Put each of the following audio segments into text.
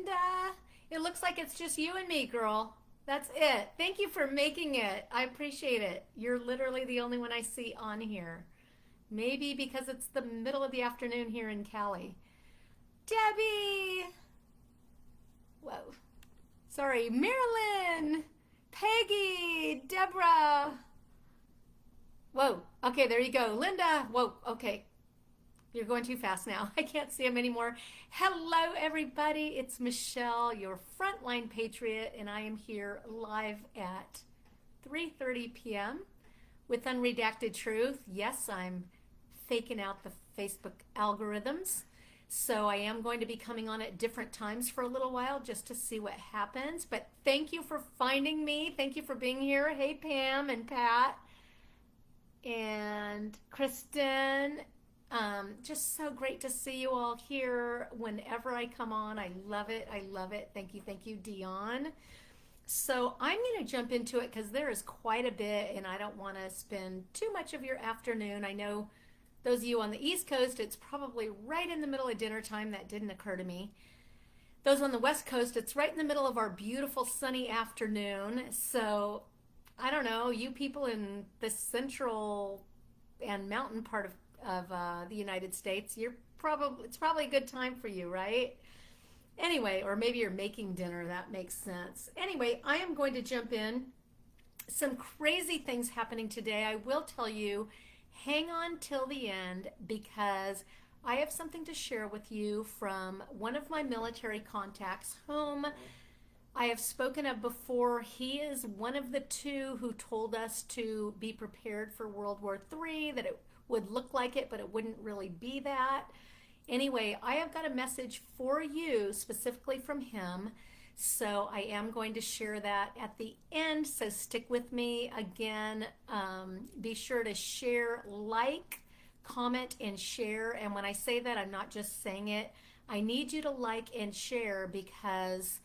Linda. It looks like it's just you and me, girl. That's it. Thank you for making it. I appreciate it. You're literally the only one I see on here. Maybe because it's the middle of the afternoon here in Cali. Debbie! Whoa. Sorry, Marilyn! Peggy! Deborah! Whoa. Okay, there you go. Linda! Whoa. Okay. You're going too fast now. I can't see them anymore. Hello, everybody. It's Michelle, your frontline patriot, and I am here live at 3:30 p.m. with Unredacted Truth. Yes, I'm faking out the Facebook algorithms. So I am going to be coming on at different times for a little while just to see what happens. But thank you for finding me. Thank you for being here. Hey, Pam and Pat and Kristen. Just so great to see you all here whenever I come on. I love it. I love it. Thank you, Dion. So I'm going to jump into it because there is quite a bit and I don't want to spend too much of your afternoon. I know those of you on the East Coast, it's probably right in the middle of dinner time. That didn't occur to me. Those on the West Coast, it's right in the middle of our beautiful sunny afternoon. So I don't know, you people in the central and mountain part of the United States, it's probably a good time for you, right? Anyway, or maybe you're making dinner, that makes sense. Anyway, I am going to jump in. Some crazy things happening today. I will tell you, hang on till the end because I have something to share with you from one of my military contacts whom I have spoken of before. He is one of the two who told us to be prepared for World War III, that it would look like it, but it wouldn't really be that. Anyway, I have got a message for you specifically from him. So I am going to share that at the end. So stick with me. Again, be sure to share, like, comment, and share. And when I say that, I'm not just saying it. I need you to like and share because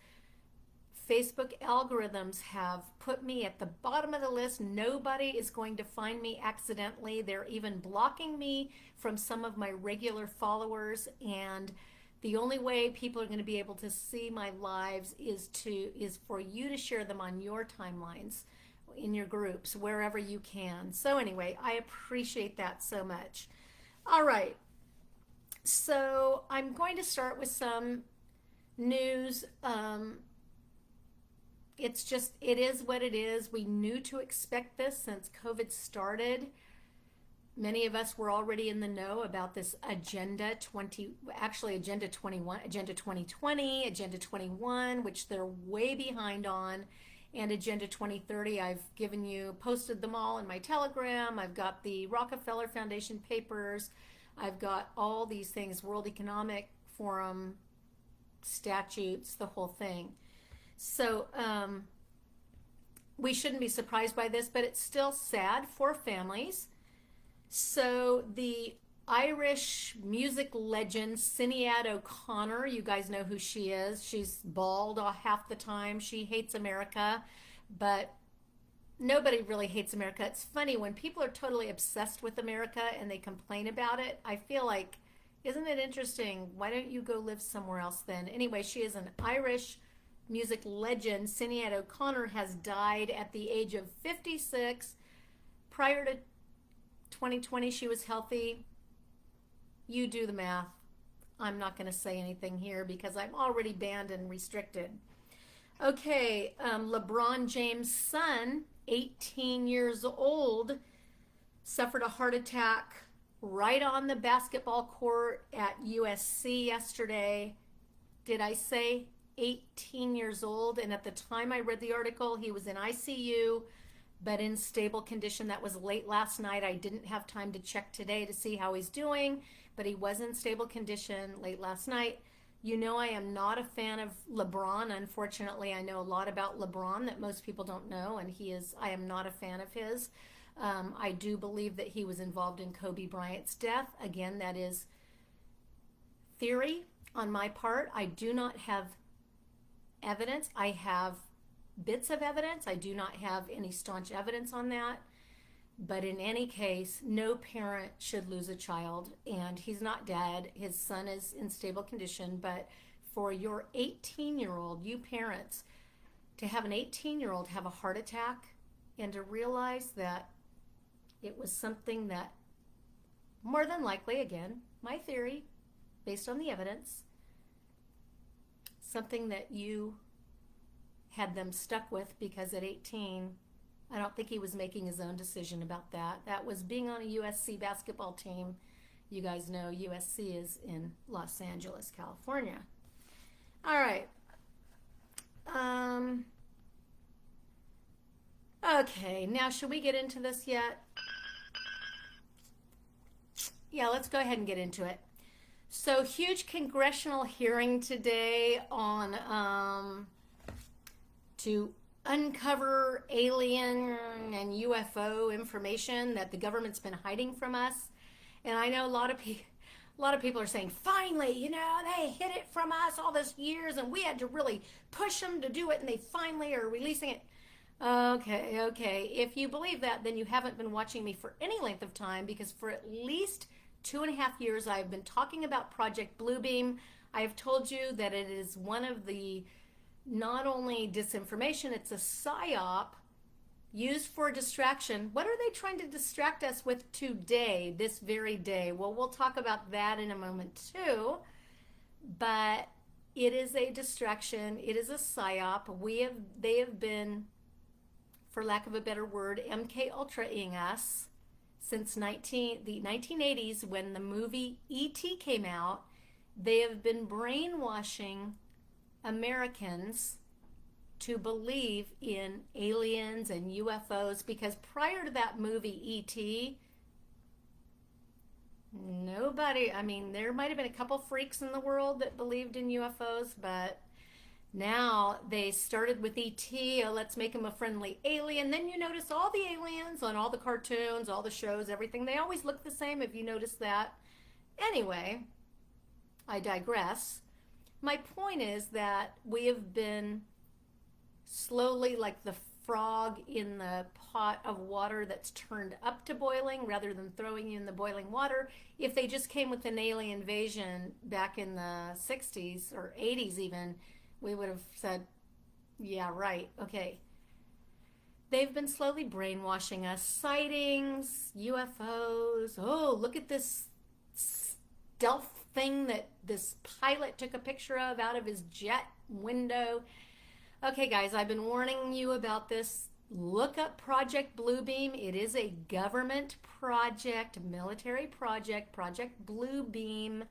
Facebook algorithms have put me at the bottom of the list. Nobody is going to find me accidentally. They're even blocking me from some of my regular followers, and the only way people are going to be able to see my lives is for you to share them on your timelines, in your groups, wherever you can. So anyway, I appreciate that so much. All right. So I'm going to start with some news. It is what it is. We knew to expect this since COVID started. Many of us were already in the know about this Agenda 21, Agenda 2020, Agenda 21, which they're way behind on, and Agenda 2030. I've posted them all in my Telegram. I've got the Rockefeller Foundation papers. I've got all these things, World Economic Forum statutes, the whole thing. So we shouldn't be surprised by this, but it's still sad for families. So the Irish music legend Sinead O'Connor, you guys know who she is. She's bald half the time. She hates America, but nobody really hates America. It's funny when people are totally obsessed with America and they complain about it. I feel like, isn't it interesting? Why don't you go live somewhere else then? Anyway, she is an Irish music legend. Sinead O'Connor has died at the age of 56. Prior to 2020, she was healthy. You do the math. I'm not going to say anything here because I'm already banned and restricted. Okay, LeBron James' son, 18 years old, suffered a heart attack right on the basketball court at USC yesterday. Did I say 18 years old? And at the time I read the article, he was in ICU, but in stable condition. That was late last night. I didn't have time to check today to see how he's doing, but he was in stable condition late last night. You know, I am not a fan of LeBron. Unfortunately, I know a lot about LeBron that most people don't know, and I am not a fan of his. I do believe that he was involved in Kobe Bryant's death. Again, that is theory on my part. I do not have evidence. I have bits of evidence. I do not have any staunch evidence on that. But in any case, no parent should lose a child, and he's not dead. His son is in stable condition, but for your 18-year-old, you parents, to have an 18-year-old have a heart attack and to realize that it was something that more than likely, again, my theory, based on the evidence, something that you had them stuck with because at 18, I don't think he was making his own decision about that. That was being on a USC basketball team. You guys know USC is in Los Angeles, California. All right. Okay, now should we get into this yet? Yeah, let's go ahead and get into it. So, huge congressional hearing today on to uncover alien and UFO information that the government's been hiding from us. And I know a lot of people are saying, finally, they hid it from us all these years and we had to really push them to do it and they finally are releasing it. Okay. If you believe that, then you haven't been watching me for any length of time, because for at least 2.5 years I've been talking about Project Bluebeam. I have told you that it is one of the not only disinformation, it's a psyop used for distraction. What are they trying to distract us with today, this very day? Well, we'll talk about that in a moment too. But it is a distraction. It is a psyop. They have been, for lack of a better word, MK Ultra-ing us since the 1980s when the movie E.T. came out. They have been brainwashing Americans to believe in aliens and UFOs, because prior to that movie E.T., there might have been a couple freaks in the world that believed in UFOs, but now they started with E.T., let's make him a friendly alien. Then you notice all the aliens on all the cartoons, all the shows, everything, they always look the same, if you notice that. Anyway, I digress. My point is that we have been slowly, like the frog in the pot of water that's turned up to boiling rather than throwing you in the boiling water. If they just came with an alien invasion back in the 60s or 80s even, we would have said, yeah, right, okay. They've been slowly brainwashing us. Sightings, UFOs, oh, look at this stealth thing that this pilot took a picture of out of his jet window. Okay, guys, I've been warning you about this. Look up Project Bluebeam. It is a government project, military project, Project Bluebeam,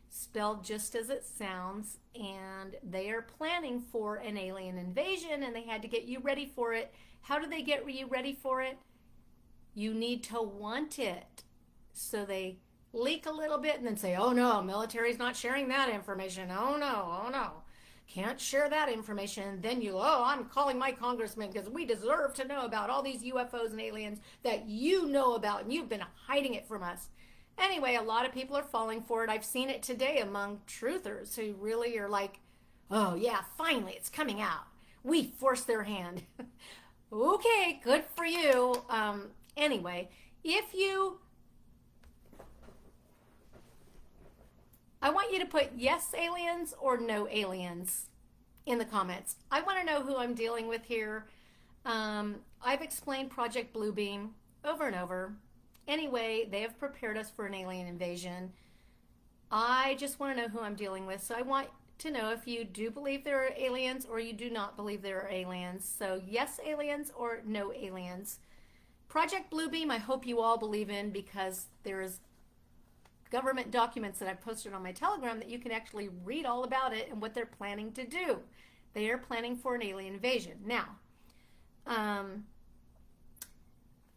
spelled just as it sounds, and they are planning for an alien invasion, and they had to get you ready for it. How do they get you ready for it? You need to want it. So they leak a little bit and then say, oh no, military's not sharing that information. Oh no. Can't share that information. Then I'm calling my congressman because we deserve to know about all these UFOs and aliens that you know about and you've been hiding it from us. Anyway, a lot of people are falling for it. I've seen it today among truthers who really are like, oh yeah, finally it's coming out. We forced their hand. Okay, good for you. Anyway, I want you to put yes aliens or no aliens in the comments. I want to know who I'm dealing with here. I've explained Project Bluebeam over and over. Anyway, they have prepared us for an alien invasion. I just want to know who I'm dealing with. So I want to know if you do believe there are aliens or you do not believe there are aliens. So yes aliens or no aliens. Project Bluebeam, I hope you all believe in, because there is government documents that I've posted on my Telegram that you can actually read all about it and what they're planning to do. They are planning for an alien invasion. Now,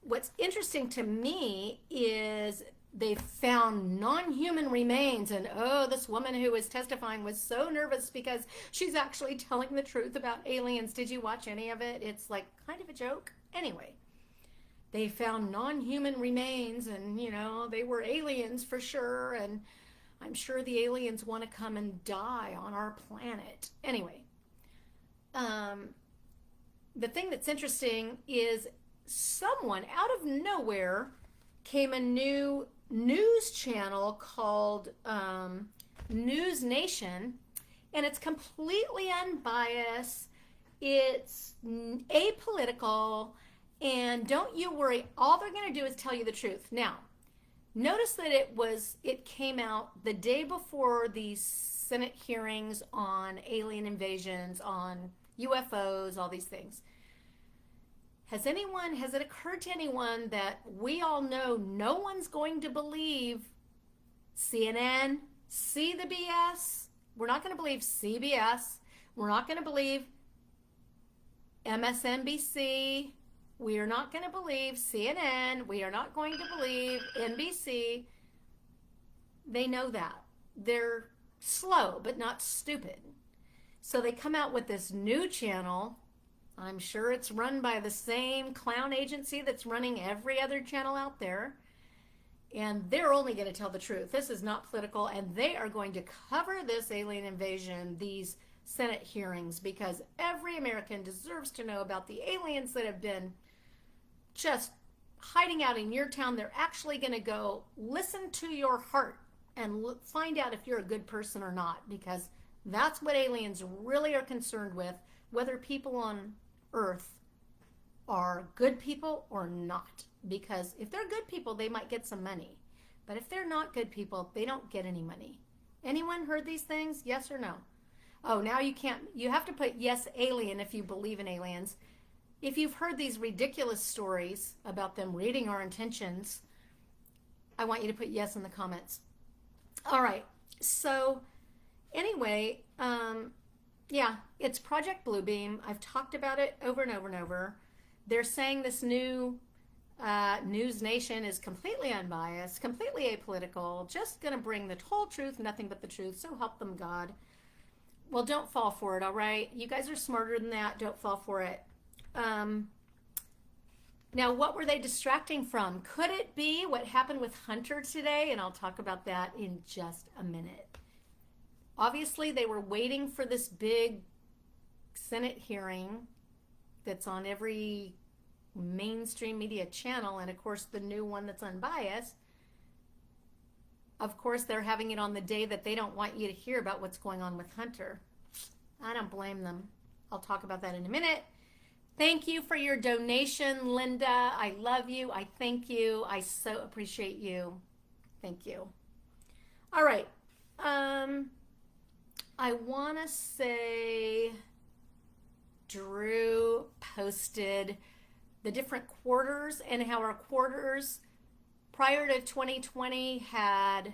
what's interesting to me is they found non-human remains, and this woman who was testifying was so nervous because she's actually telling the truth about aliens. Did you watch any of it? It's like kind of a joke. Anyway, they found non-human remains, and they were aliens for sure, and I'm sure the aliens want to come and die on our planet. Anyway, the thing that's interesting is someone out of nowhere came a new news channel called News Nation, and it's completely unbiased. It's apolitical, and don't you worry, all they're going to do is tell you the truth. Now, notice that it came out the day before these Senate hearings on alien invasions, on UFOs, all these things. Has it occurred to anyone that we all know no one's going to believe CNN, see the BS? We're not going to believe CBS. We're not going to believe MSNBC. We are not going to believe CNN. We are not going to believe NBC. They know that. They're slow, but not stupid. So they come out with this new channel. I'm sure it's run by the same clown agency that's running every other channel out there. And they're only going to tell the truth. This is not political, and they are going to cover this alien invasion, these Senate hearings, because every American deserves to know about the aliens that have been just hiding out in your town. They're actually going to go listen to your heart and find out if you're a good person or not, because that's what aliens really are concerned with, whether people on Earth are good people or not. Because if they're good people, they might get some money. But if they're not good people, they don't get any money. Anyone heard these things? Yes or no? Oh, now you can't. You have to put yes, alien, if you believe in aliens. If you've heard these ridiculous stories about them reading our intentions, I want you to put yes in the comments. All right. So anyway, yeah, it's Project Bluebeam. I've talked about it over and over and over. They're saying this new News Nation is completely unbiased, completely apolitical, just going to bring the whole truth, nothing but the truth, so help them God. Well, don't fall for it, all right? You guys are smarter than that. Don't fall for it. Now, what were they distracting from? Could it be what happened with Hunter today? And I'll talk about that in just a minute. Obviously, they were waiting for this big Senate hearing that's on every mainstream media channel, and of course the new one that's unbiased. Of course, they're having it on the day that they don't want you to hear about what's going on with Hunter. I don't blame them. I'll talk about that in a minute. Thank you for your donation, Linda. I love you. I thank you. I so appreciate you. Thank you. All right. I want to say Drew posted the different quarters and how our quarters prior to 2020 had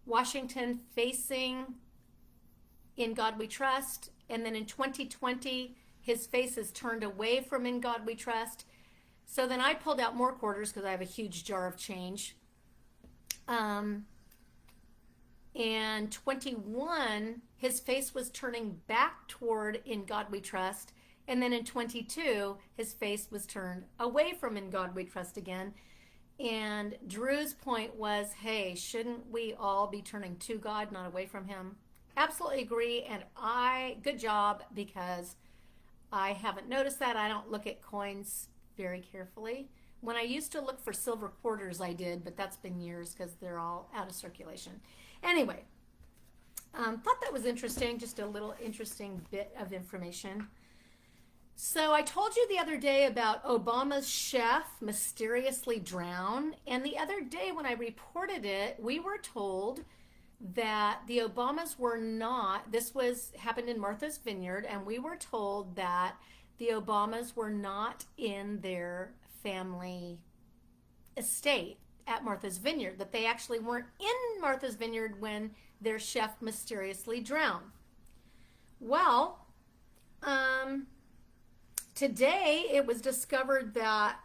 Washington facing In God We Trust, and then in 2020 his face is turned away from In God We Trust. So then I pulled out more quarters because I have a huge jar of change. And 21, his face was turning back toward In God We Trust. And then in 22, his face was turned away from In God We Trust again. And Drew's point was, hey, shouldn't we all be turning to God, not away from him? Absolutely agree. And good job, because I haven't noticed that. I don't look at coins very carefully. When I used to look for silver quarters, I did, but that's been years because they're all out of circulation. Anyway, thought that was interesting, just a little interesting bit of information. So I told you the other day about Obama's chef mysteriously drowned, and the other day when I reported it, we were told that the Obamas were not, happened in Martha's Vineyard, and we were told that the Obamas were not in their family estate at Martha's Vineyard, that they actually weren't in Martha's Vineyard when their chef mysteriously drowned. Well, today it was discovered that,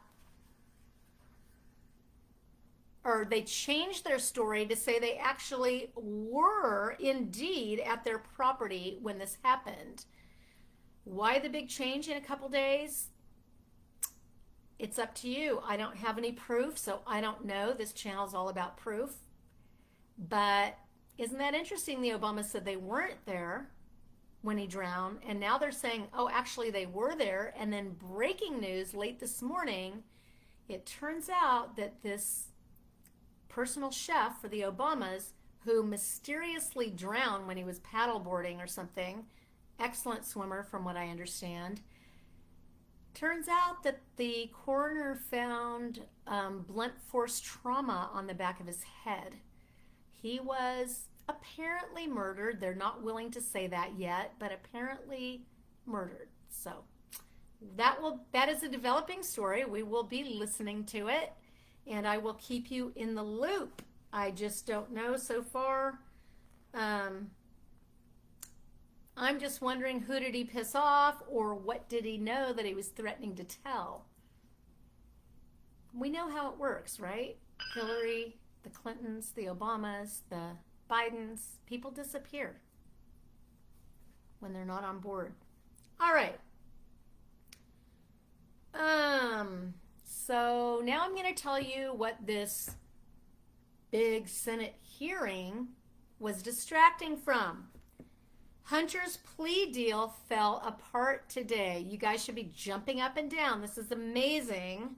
or they changed their story to say they actually were indeed at their property when this happened. Why the big change in a couple days? It's up to you. I don't have any proof, so I don't know. This channel is all about proof. But isn't that interesting? The Obamas said they weren't there when he drowned, and now they're saying, oh, actually they were there. And then breaking news late this morning, it turns out that this personal chef for the Obamas who mysteriously drowned when he was paddleboarding or something. Excellent swimmer, from what I understand. Turns out that the coroner found blunt force trauma on the back of his head. He was apparently murdered. They're not willing to say that yet, but apparently murdered. So that is a developing story. We will be listening to it, and I will keep you in the loop. I just don't know so far. I'm just wondering, who did he piss off, or what did he know that he was threatening to tell? We know how it works, right? Hillary, the Clintons, the Obamas, the Bidens, people disappear when they're not on board. All right. So now I'm going to tell you what this big Senate hearing was distracting from. Hunter's plea deal fell apart today. You guys should be jumping up and down. This is amazing.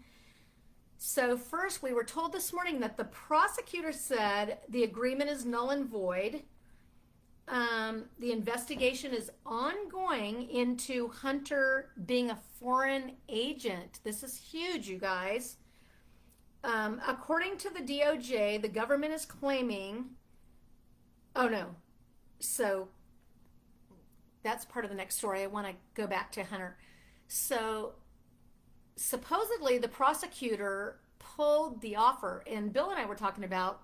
So first, we were told this morning that the prosecutor said the agreement is null and void. The investigation is ongoing into Hunter being a foreign agent. This is huge, you guys. According to the DOJ, the government is claiming... Oh, no. So that's part of the next story. I want to go back to Hunter. So supposedly the prosecutor pulled the offer, and Bill and I were talking about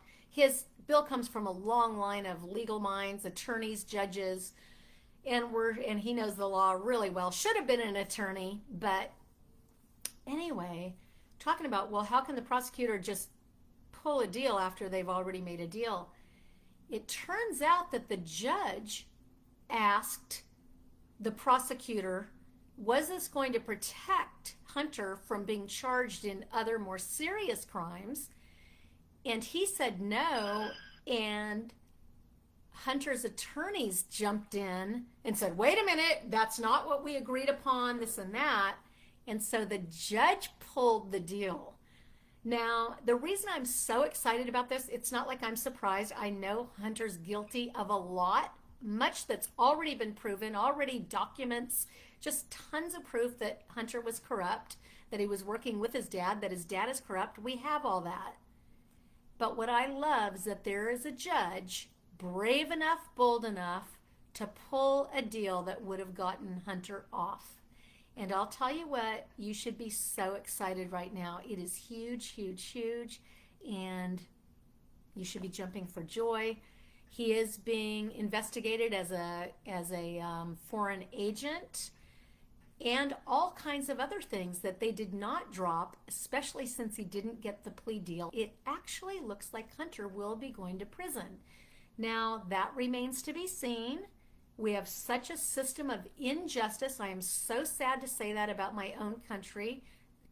Bill comes from a long line of legal minds, attorneys, judges, and he knows the law really well. Should have been an attorney, but anyway, talking about, well, how can the prosecutor just pull a deal after they've already made a deal? It turns out that the judge asked the prosecutor, was this going to protect Hunter from being charged in other more serious crimes? And he said no, and Hunter's attorneys jumped in and said, wait a minute, that's not what we agreed upon, this and that. And so the judge pulled the deal. Now, the reason I'm so excited about this, it's not like I'm surprised. I know Hunter's guilty of a lot, much that's already been proven, already documents, just tons of proof that Hunter was corrupt, that he was working with his dad, that his dad is corrupt. We have all that. But what I love is that there is a judge brave enough, bold enough to pull a deal that would have gotten Hunter off. And I'll tell you what, you should be so excited right now. It is huge, huge, huge, and you should be jumping for joy. He is being investigated as a foreign agent and all kinds of other things that they did not drop, especially since he didn't get the plea deal. It actually looks like Hunter will be going to prison. Now, that remains to be seen. We have such a system of injustice. I am so sad to say that about my own country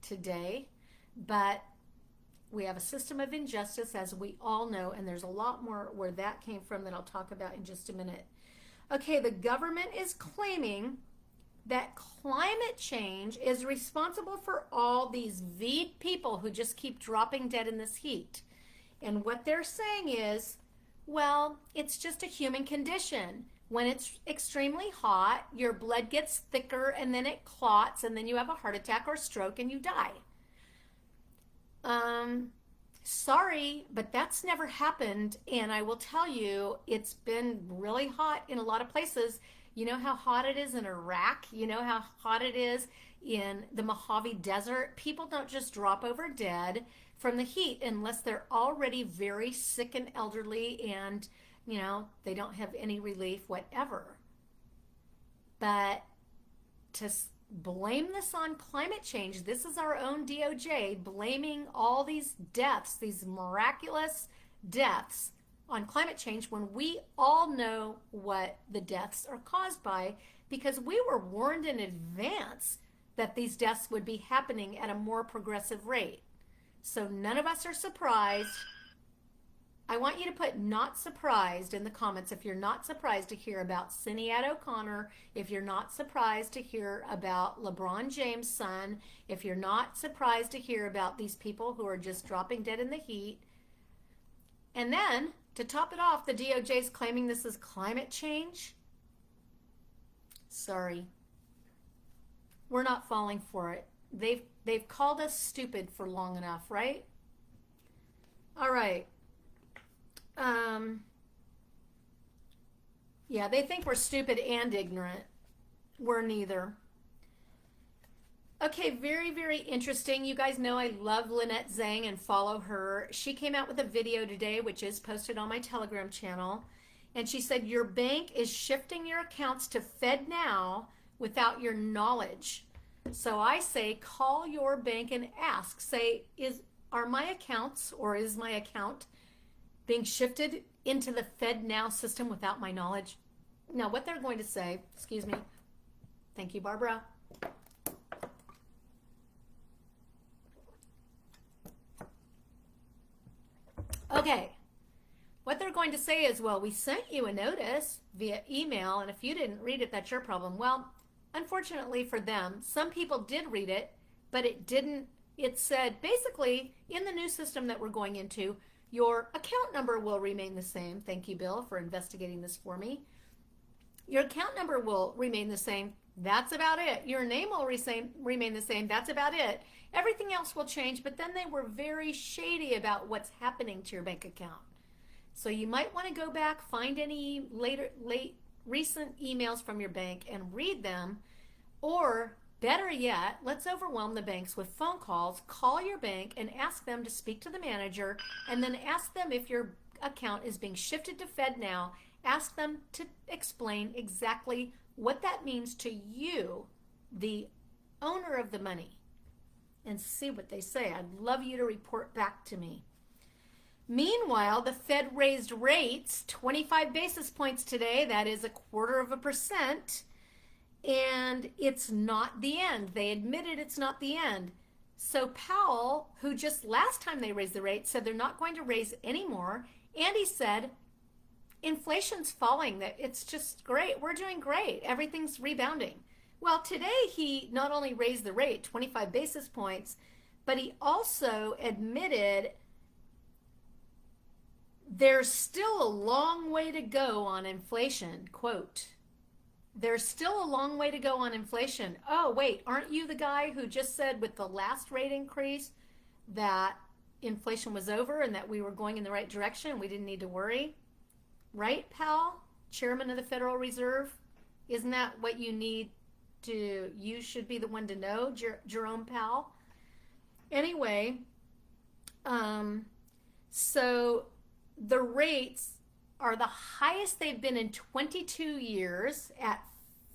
today, but we have a system of injustice, as we all know, and there's a lot more where that came from that I'll talk about in just a minute. Okay, the government is claiming that climate change is responsible for all these VEED people who just keep dropping dead in this heat. And what they're saying is, well, it's just a human condition. When it's extremely hot, your blood gets thicker and then it clots and then you have a heart attack or stroke and you die. Sorry, but that's never happened. And I will tell you, it's been really hot in a lot of places. You know how hot it is in Iraq? You know how hot it is in the Mojave Desert? People don't just drop over dead from the heat unless they're already very sick and elderly and, you know, they don't have any relief, whatever. But to blame this on climate change, this is our own DOJ blaming all these deaths, these miraculous deaths, on climate change when we all know what the deaths are caused by, because we were warned in advance that these deaths would be happening at a more progressive rate. So none of us are surprised. I want you to put not surprised in the comments if you're not surprised to hear about Sinead O'Connor, if you're not surprised to hear about LeBron James' son, if you're not surprised to hear about these people who are just dropping dead in the heat. And then To top it off, the DOJ is claiming this is climate change. Sorry. We're not falling for it. They've called us stupid for long enough, right? All right. Yeah, they think we're stupid and ignorant. We're neither. Okay, very, very interesting. You guys know I love Lynette Zhang and follow her. She came out with a video today, which is posted on my Telegram channel. And she said, your bank is shifting your accounts to FedNow without your knowledge. So I say, call your bank and ask. Say, are my accounts or is my account being shifted into the FedNow system without my knowledge? Now, what they're going to say, excuse me. Thank you, Barbara. Okay, what they're going to say is, well, we sent you a notice via email, and if you didn't read it, that's your problem. Well, unfortunately for them, some people did read it, but it didn't. It said, basically, in the new system that we're going into, your account number will remain the same. Thank you, Bill, for investigating this for me. Your account number will remain the same. That's about it. Your name will remain the same. That's about it. Everything else will change, but then they were very shady about what's happening to your bank account. So you might want to go back, find any recent emails from your bank and read them, or better yet, let's overwhelm the banks with phone calls. Call your bank and ask them to speak to the manager, and then ask them if your account is being shifted to FedNow. Ask them to explain exactly what that means to you, the owner of the money, and see what they say. I'd love you to report back to me. Meanwhile, the Fed raised rates 25 basis points today. That is 0.25%. And it's not the end. They admitted it's not the end. So Powell, who just last time they raised the rate, said they're not going to raise anymore. And he said, inflation's falling, that it's just great. We're doing great. Everything's rebounding. Well, today he not only raised the rate 25 basis points, but he also admitted there's still a long way to go on inflation. Quote, there's still a long way to go on inflation. Oh, wait, aren't you the guy who just said with the last rate increase that inflation was over and that we were going in the right direction and we didn't need to worry? Right, Powell, Chairman of the Federal Reserve? Isn't that what you need to, you should be the one to know, Jerome Powell? Anyway, so the rates are the highest they've been in 22 years at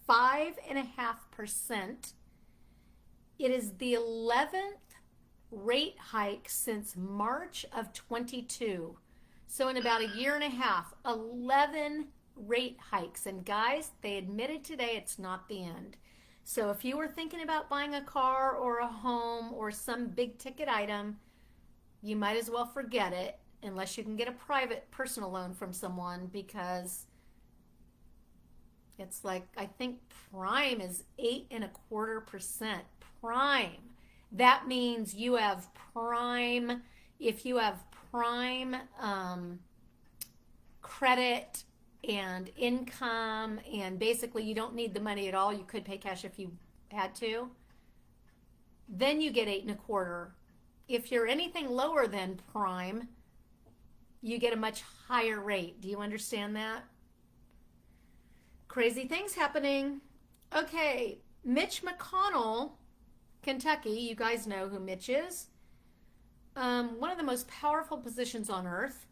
5.5%. It is the 11th rate hike since March of 22. So in about a year and a half, 11 rate hikes. And guys, they admitted today it's not the end. So if you were thinking about buying a car or a home or some big ticket item, you might as well forget it unless you can get a private personal loan from someone, because it's like, I think prime is 8.25%. Prime. That means you have prime, if you have prime credit and income, and basically you don't need the money at all, you could pay cash if you had to, then you get 8.25. If you're anything lower than prime, you get a much higher rate. Do you understand that? Crazy things happening. Okay, Mitch McConnell, Kentucky, you guys know who Mitch is. One of the most powerful positions on earth.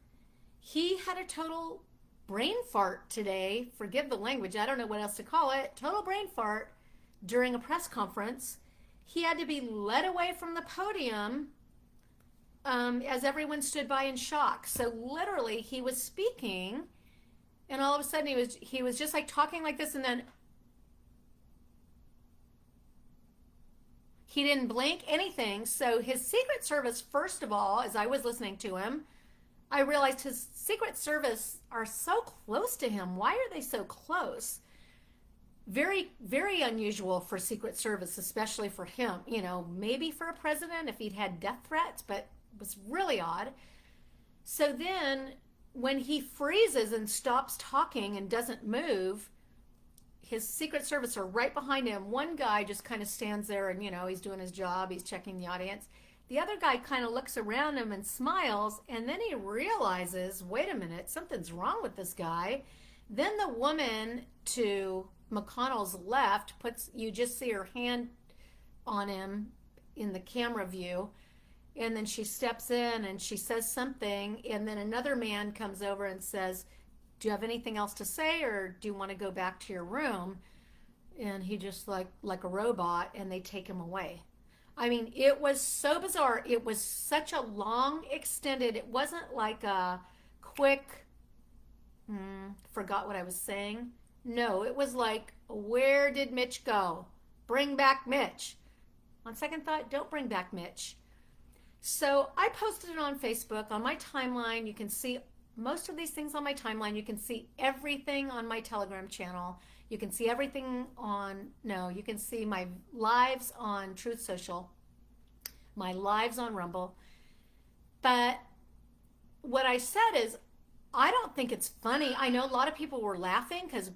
He had a total brain fart today. Forgive the language, I don't know what else to call it. Total brain fart during a press conference. He had to be led away from the podium as everyone stood by in shock. So literally he was speaking, and all of a sudden he was just like talking like this, and then he didn't blink, anything. So his Secret Service, first of all, as I was listening to him, I realized his Secret Service are so close to him. Why are they so close? Very, very unusual for Secret Service, especially for him. You know, maybe for a president if he'd had death threats, but it was really odd. So then when he freezes and stops talking and doesn't move, his Secret Service are right behind him. One guy just kind of stands there and, he's doing his job. He's checking the audience. The other guy kind of looks around him and smiles, and then he realizes, wait a minute, something's wrong with this guy. Then the woman to McConnell's left you just see her hand on him in the camera view, and then she steps in and she says something, and then another man comes over and says, do you have anything else to say, or do you want to go back to your room? And he just like a robot, and they take him away. I mean, it was so bizarre. It was such a long, extended, it wasn't like a quick, forgot what I was saying. No, it was like, where did Mitch go? Bring back Mitch. On second thought, don't bring back Mitch. So I posted it on Facebook, on my timeline. You can see most of these things on my timeline. You can see everything on my Telegram channel. You can see everything you can see my lives on Truth Social, my lives on Rumble. But what I said is, I don't think it's funny. I know a lot of people were laughing because a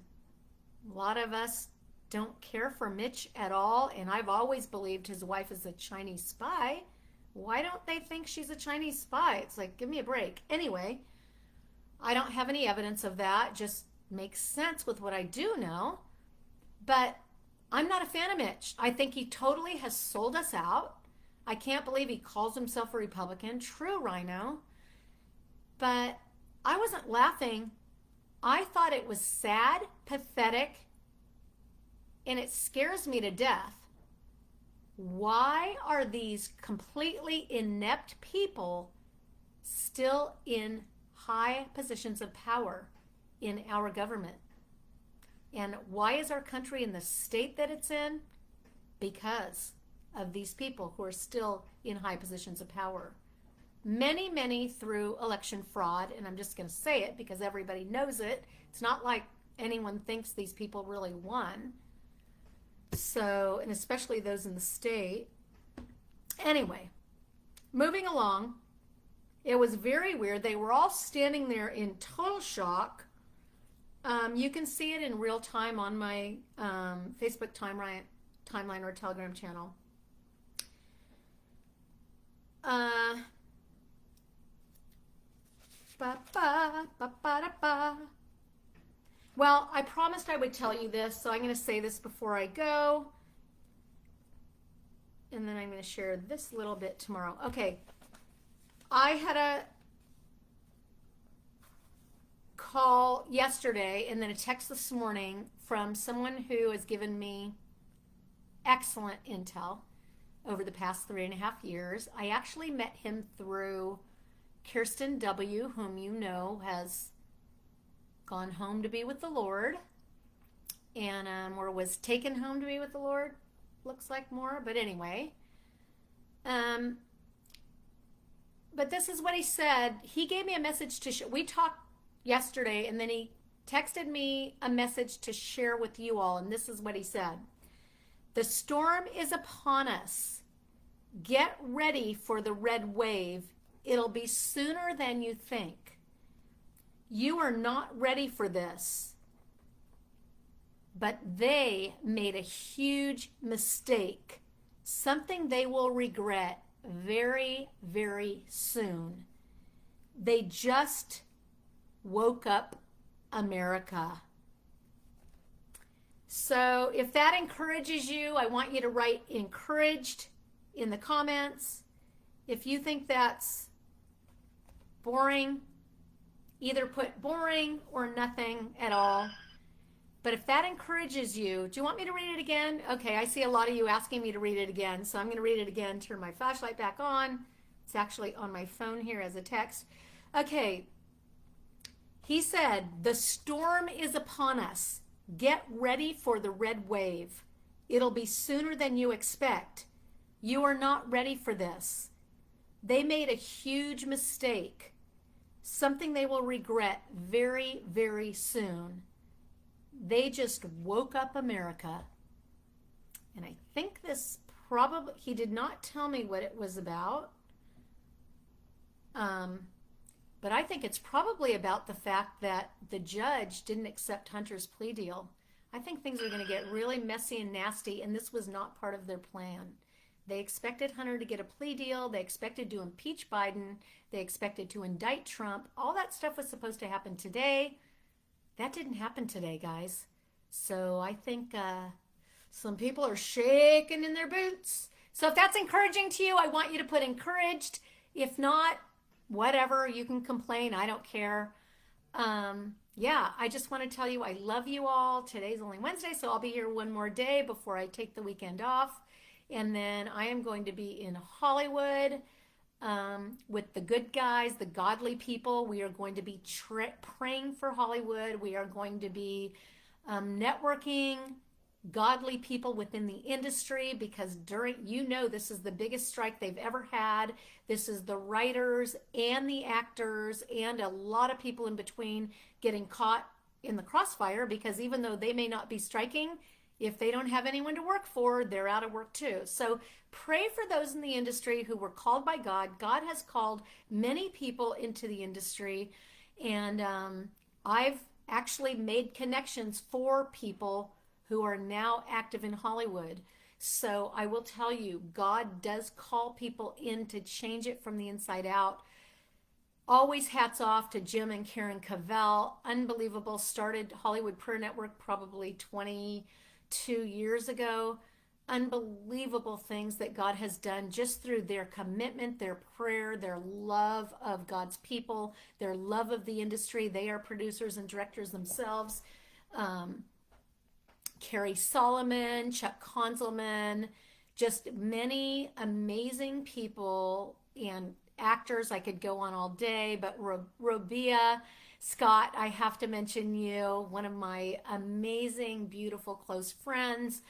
lot of us don't care for Mitch at all. And I've always believed his wife is a Chinese spy. Why don't they think she's a Chinese spy? It's like, give me a break. Anyway, I don't have any evidence of that. Just makes sense with what I do know. But I'm not a fan of Mitch. I think he totally has sold us out. I can't believe he calls himself a Republican. True, Rhino. But I wasn't laughing. I thought it was sad, pathetic, and it scares me to death. Why are these completely inept people still in high positions of power in our government? And why is our country in the state that it's in? Because of these people who are still in high positions of power. Many, many through election fraud, and I'm just going to say it because everybody knows it. It's not like anyone thinks these people really won. So, and especially those in the state. Anyway, moving along, it was very weird. They were all standing there in total shock. You can see it in real time on my Facebook timeline or Telegram channel. Well, I promised I would tell you this, so I'm going to say this before I go. And then I'm going to share this little bit tomorrow. Okay. I had a call yesterday and then a text this morning from someone who has given me excellent intel over the past 3.5 years. I actually met him through Kirsten W., whom you know has gone home to be with the Lord, and or was taken home to be with the Lord, looks like more, but anyway. But this is what he said. He gave me a message to we talked yesterday, and then he texted me a message to share with you all, and this is what he said. The storm is upon us. Get ready for the red wave. It'll be sooner than you think. You are not ready for this. But they made a huge mistake, something they will regret very, very soon. They just woke up America. So if that encourages you, I want you to write encouraged in the comments. If you think that's boring, either put boring or nothing at all. But if that encourages you, do you want me to read it again? Okay, I see a lot of you asking me to read it again, so I'm going to read it again. Turn my flashlight back on. It's actually on my phone here as a text. Okay, he said, the storm is upon us. Get ready for the red wave. It'll be sooner than you expect. You are not ready for this. They made a huge mistake, something they will regret very, very soon. They just woke up America. And I think this probably, he did not tell me what it was about. But I think it's probably about the fact that the judge didn't accept Hunter's plea deal. I think things are going to get really messy and nasty, and this was not part of their plan. They expected Hunter to get a plea deal. They expected to impeach Biden. They expected to indict Trump. All that stuff was supposed to happen today. That didn't happen today, guys. So I think some people are shaking in their boots. So if that's encouraging to you, I want you to put encouraged. If not, whatever, you can complain. I don't care. Yeah, I just want to tell you I love you all. Today's only Wednesday, so I'll be here one more day before I take the weekend off. And then I am going to be in Hollywood with the good guys, the godly people. We are going to be praying for Hollywood. We are going to be networking godly people within the industry, because this is the biggest strike they've ever had. This is the writers and the actors and a lot of people in between getting caught in the crossfire, because even though they may not be striking, if they don't have anyone to work for, they're out of work too. So pray for those in the industry who were called by God. God has called many people into the industry, and I've actually made connections for people who are now active in Hollywood. So I will tell you, God does call people in to change it from the inside out. Always hats off to Jim and Karen Cavell. Unbelievable. Started Hollywood Prayer Network probably 22 years ago. Unbelievable things that God has done just through their commitment, their prayer, their love of God's people, their love of the industry. They are producers and directors themselves. Carrie Solomon, Chuck Konzelman, just many amazing people and actors. I could go on all day, but Robia Scott, I have to mention you, one of my amazing, beautiful, close friends.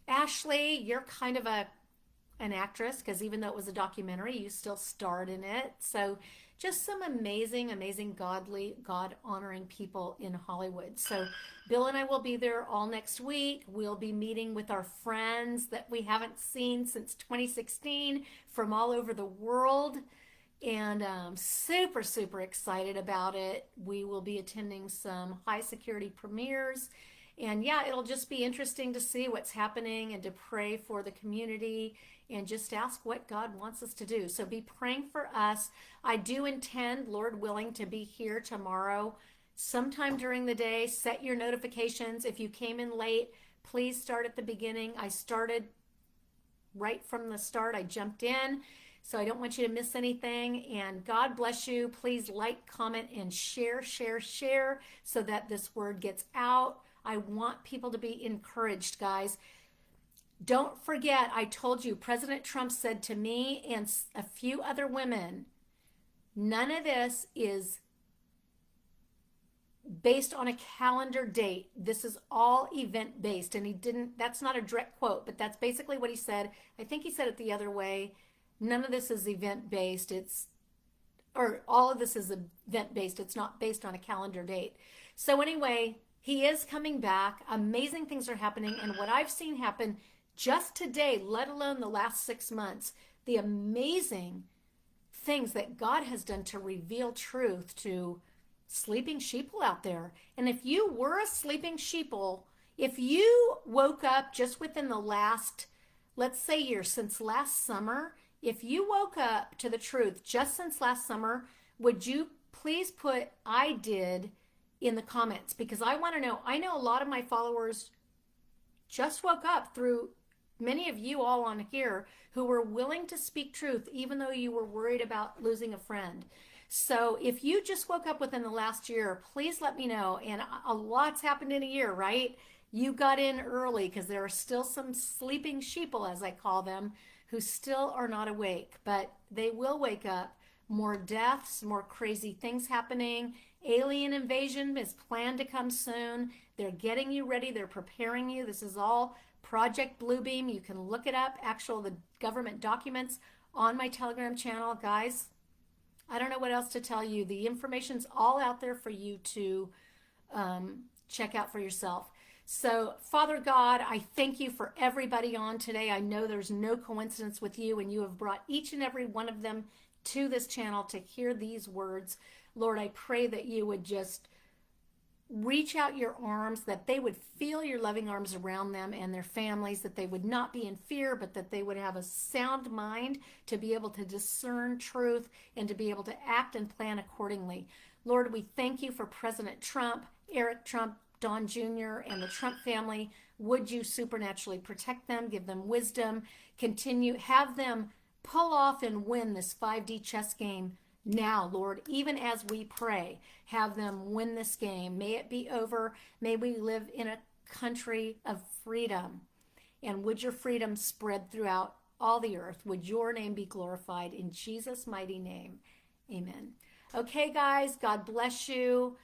Ashley, you're kind of an actress, because even though it was a documentary, you still starred in it. So just some amazing, amazing, godly, God-honoring people in Hollywood. So Bill and I will be there all next week. We'll be meeting with our friends that we haven't seen since 2016 from all over the world. And super, super excited about it. We will be attending some high security premieres. And yeah, it'll just be interesting to see what's happening and to pray for the community and just ask what God wants us to do. So be praying for us. I do intend, Lord willing, to be here tomorrow sometime during the day. Set your notifications. If you came in late, please start at the beginning. I started right from the start. I jumped in. So I don't want you to miss anything. And God bless you. Please like, comment, and share so that this word gets out. I want people to be encouraged, guys. Don't forget, I told you, President Trump said to me and a few other women, none of this is based on a calendar date. This is all event based. And that's not a direct quote, but that's basically what he said. I think he said it the other way. None of this is event based. All of this is event based. It's not based on a calendar date. So anyway, he is coming back. Amazing things are happening. And what I've seen happen just today, let alone the last 6 months, the amazing things that God has done to reveal truth to sleeping sheeple out there. And if you were a sleeping sheeple, if you woke up just within the last, let's say year, since last summer, if you woke up to the truth just since last summer, would you please put I did in the comments? Because I want to know. I know a lot of my followers just woke up, through many of you all on here who were willing to speak truth even though you were worried about losing a friend. So if you just woke up within the last year, please let me know. And a lot's happened in a year, right? You got in early, because there are still some sleeping sheeple, as I call them, who still are not awake, but they will wake up. More deaths, more crazy things happening. Alien invasion is planned to come soon. They're getting you ready. They're preparing you. This is all Project Bluebeam. You can look it up, the government documents on my Telegram channel. Guys, I don't know what else to tell you. The information's all out there for you to check out for yourself. So, Father God, I thank you for everybody on today. I know there's no coincidence with you, and you have brought each and every one of them to this channel to hear these words. Lord, I pray that you would just reach out your arms, that they would feel your loving arms around them and their families, that they would not be in fear, but that they would have a sound mind to be able to discern truth and to be able to act and plan accordingly. Lord, we thank you for President Trump, Eric Trump, Don Jr., and the Trump family. Would you supernaturally protect them, give them wisdom, continue, have them pull off and win this 5D chess game now, Lord, even as we pray, have them win this game. May it be over. May we live in a country of freedom. And would your freedom spread throughout all the earth? Would your name be glorified in Jesus' mighty name? Amen. Okay, guys, God bless you.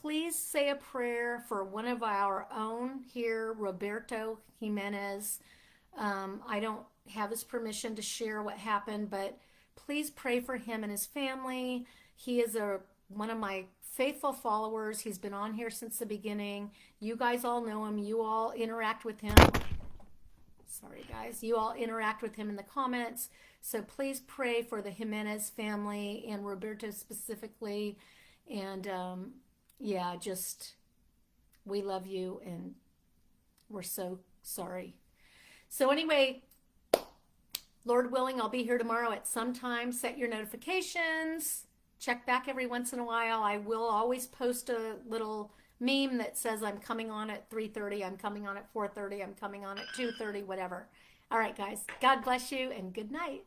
Please say a prayer for one of our own here, Roberto Jimenez. I don't have his permission to share what happened, but please pray for him and his family. He is one of my faithful followers. He's been on here since the beginning. You guys all know him. You all interact with him. Sorry, guys. You all interact with him in the comments. So please pray for the Jimenez family and Roberto specifically. And yeah, just we love you and we're so sorry. So anyway, Lord willing, I'll be here tomorrow at some time. Set your notifications. Check back every once in a while. I will always post a little meme that says I'm coming on at 3:30, I'm coming on at 4:30, I'm coming on at 2:30, whatever. All right, guys. God bless you and good night.